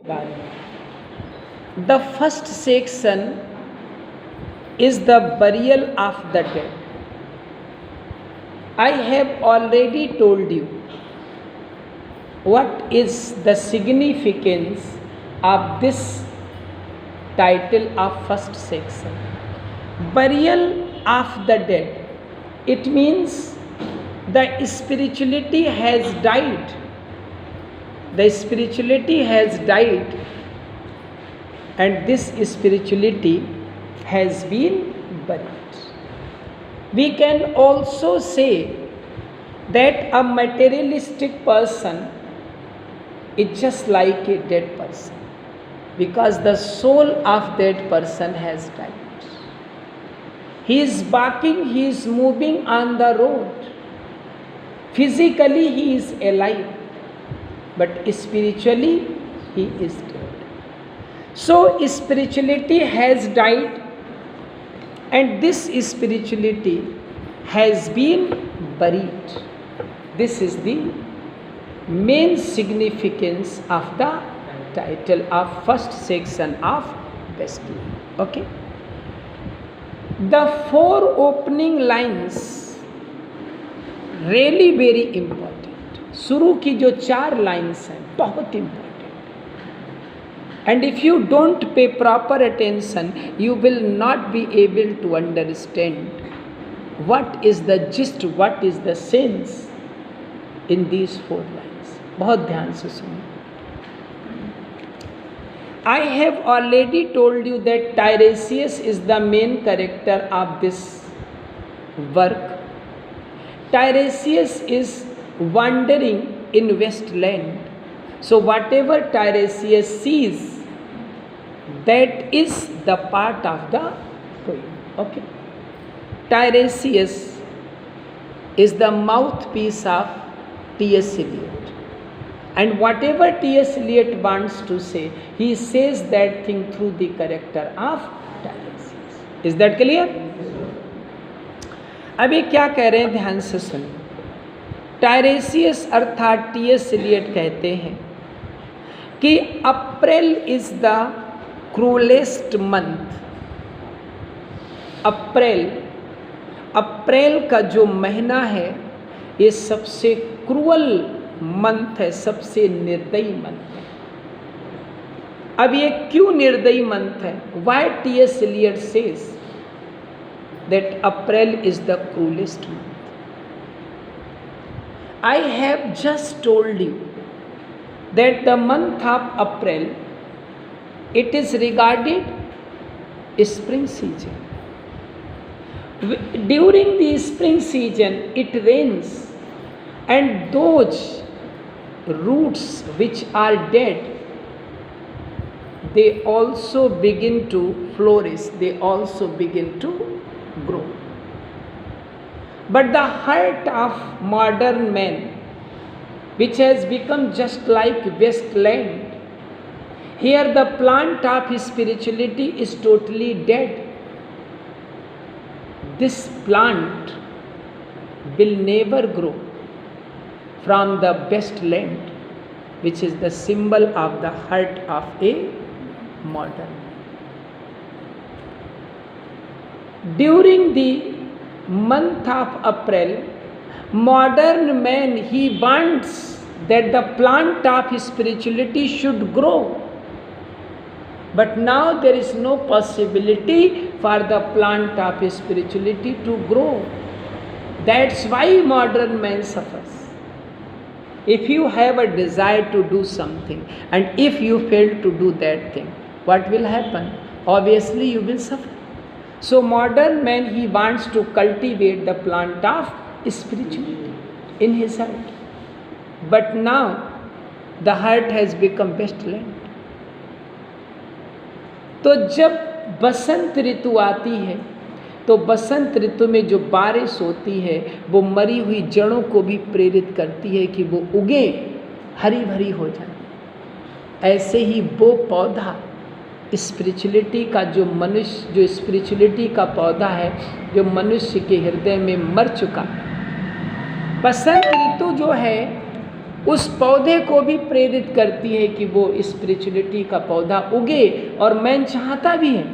The first section is the burial of the dead. I have already told you what is the significance of this title of first section. Burial of the dead. It means the spirituality has died. The spirituality has died, and this spirituality has been buried. We can also say that a materialistic person is just like a dead person, because the soul of that person has died. He is walking, he is moving on the road. Physically he is alive, but spiritually he is dead. So spirituality has died, and this spirituality has been buried. This is the main significance of the title of first section of Destiny. Okay. The four opening lines really very important. शुरू की जो 4 lines हैं बहुत important, and if you don't pay proper attention you will not be able to understand what is the gist, what is the sense in these 4 lines. बहुत ध्यान से सुनिए. I have already told you that Tiresias is the main character of this work. Tiresias is wandering in Westland. So whatever Tiresias sees, that is the part of the poem. Okay. Tiresias is the mouthpiece of T.S. Eliot. And whatever T.S. Eliot wants to say, he says that thing through the character of Tiresias. Is that clear? अब ये क्या कह रहे हैं ध्यान से सुनिए. टायरेसियस अर्थात T.S. Eliot कहते हैं कि April is the cruellest month. April का जो महीना है ये सबसे क्रूअल मंथ है, सबसे निर्दयी मंथ है. अब ये क्यों निर्दयी मंथ है? Why T.S. Eliot says that April is the cruelest month? I have just told you that the month of April, it is regarded spring season. During the spring season it rains, and those roots which are dead, they also begin to flourish, they also begin to grow. But the heart of modern man, which has become just like wasteland, here the plant of spirituality is totally dead. This plant will never grow from the best land, which is the symbol of the heart of a modern. During the month of April, modern man, he wants that the plant of spirituality should grow. But now there is no possibility for the plant of spirituality to grow. That's why modern man suffers. If you have a desire to do something, and if you fail to do that thing, what will happen? Obviously you will suffer. So modern man, he wants to cultivate the plant of spirituality in his heart. But now the heart has become wasteland. तो जब बसंत ऋतु आती है तो बसंत ऋतु में जो बारिश होती है वो मरी हुई जड़ों को भी प्रेरित करती है कि वो उगे, हरी भरी हो जाए. ऐसे ही वो पौधा स्पिरिचुअलिटी का जो स्पिरिचुअलिटी का पौधा है, जो मनुष्य के हृदय में मर चुका. बसंत ऋतु जो है उस पौधे को भी प्रेरित करती है कि वो स्पिरिचुअलिटी का पौधा उगे, और मैन चाहता भी है,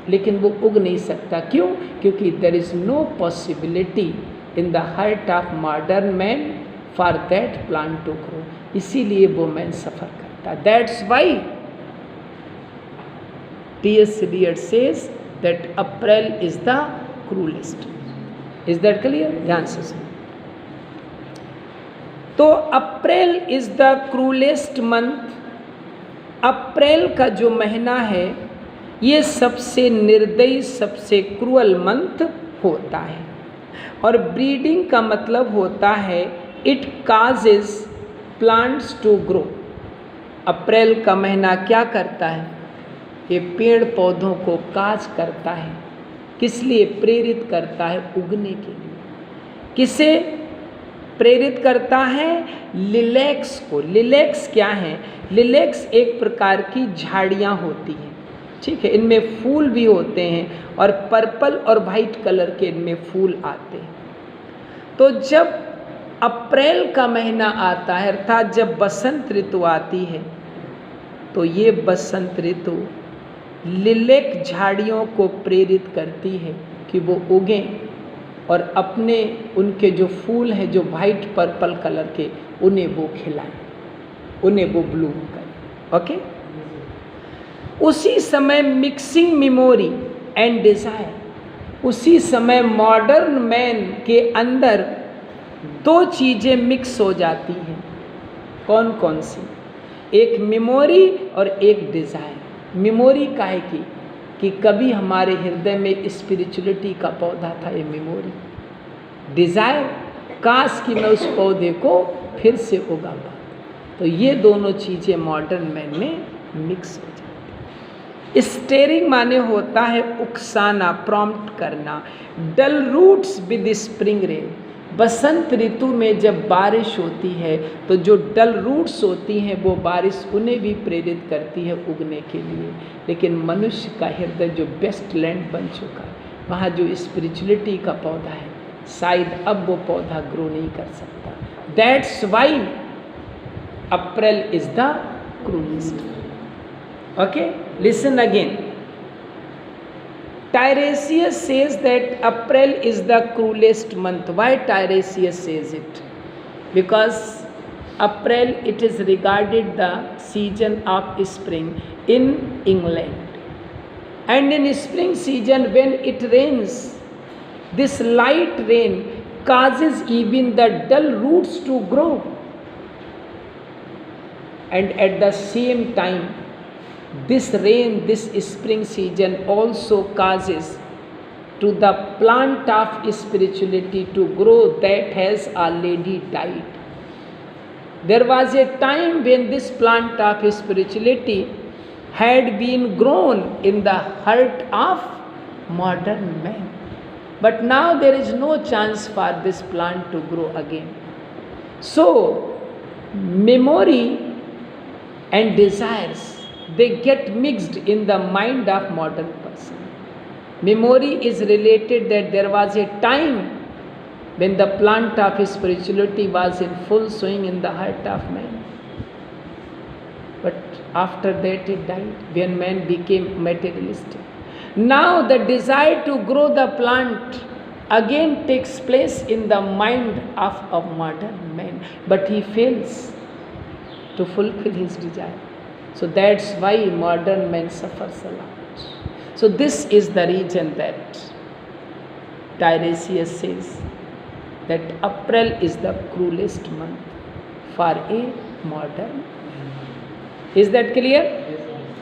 लेकिन वो उग नहीं सकता। क्यों? क्योंकि there is no possibility in the heart of modern man for that plant to grow. इसीलिए वो मैन सफर करता। That's why T.S. Eliot says that April is the cruelest. Is that clear? ध्यान से सुनो। तो April is the cruellest month. April का जो महीना है ये सबसे निर्दयी, सबसे क्रूअल मंथ होता है। और ब्रीडिंग का मतलब होता है it causes plants to grow. April का महीना क्या करता है? ये पेड़ पौधों को काज करता है। किस लिए प्रेरित करता है? उगने के लिए। किसे प्रेरित करता है? लिलेक्स को। लिलेक्स क्या है? लिलेक्स एक प्रकार की झाड़ियाँ होती हैं, ठीक है, इनमें फूल भी होते हैं और पर्पल और वाइट कलर के इनमें फूल आते हैं। तो जब अप्रैल का महीना आता है, अर्थात जब बसंत ऋतु आती है, तो ये बसंत ऋतु लिलेक झाड़ियों को प्रेरित करती है कि वो उगें और अपने उनके जो फूल हैं, जो वाइट पर्पल कलर के, उन्हें वो खिलाएं, उन्हें वो ब्लूम करें। ओके? उसी समय मिक्सिंग मेमोरी एंड डिज़ायर, उसी समय मॉडर्न मैन के अंदर दो चीज़ें मिक्स हो जाती हैं। कौन कौन सी? एक मेमोरी और एक डिज़ायर। मेमोरी काहे की? कि कभी हमारे हृदय में स्पिरिचुअलिटी का पौधा था, ये मेमोरी। डिज़ायर, काश कि मैं उस पौधे को फिर से उगा पाता। तो ये दोनों चीज़ें मॉडर्न मैन में मिक्स हो जाती। स्टेरिंग माने होता है उकसाना, प्रॉम्प्ट करना। डल रूट्स विद स्प्रिंग रेन, बसंत ऋतु में जब बारिश होती है तो जो डल रूट्स होती हैं वो बारिश उन्हें भी प्रेरित करती है उगने के लिए। लेकिन मनुष्य का हृदय जो बेस्ट लैंड बन चुका है, वहाँ जो स्पिरिचुअलिटी का पौधा है, शायद अब वो पौधा ग्रो नहीं कर सकता। That's why April is the cruellest. Okay, listen again. Tiresias says that April is the cruelest month. Why Tiresias says it? Because April, it is regarded the season of spring in England. And in spring season when it rains, this light rain causes even the dull roots to grow. And at the same time, this rain, this spring season also causes to the plant of spirituality to grow that has already died. There was a time when this plant of spirituality had been grown in the heart of modern man. But now there is no chance for this plant to grow again. So, memory and desires, they get mixed in the mind of modern person. Memory is related that there was a time when the plant of spirituality was in full swing in the heart of man. But after that it died when man became materialistic. Now the desire to grow the plant again takes place in the mind of a modern man, but he fails to fulfill his desire. So that's why modern man suffers a lot. So this is the reason that Tiresias says that April is the cruelest month for a modern man. Is that clear?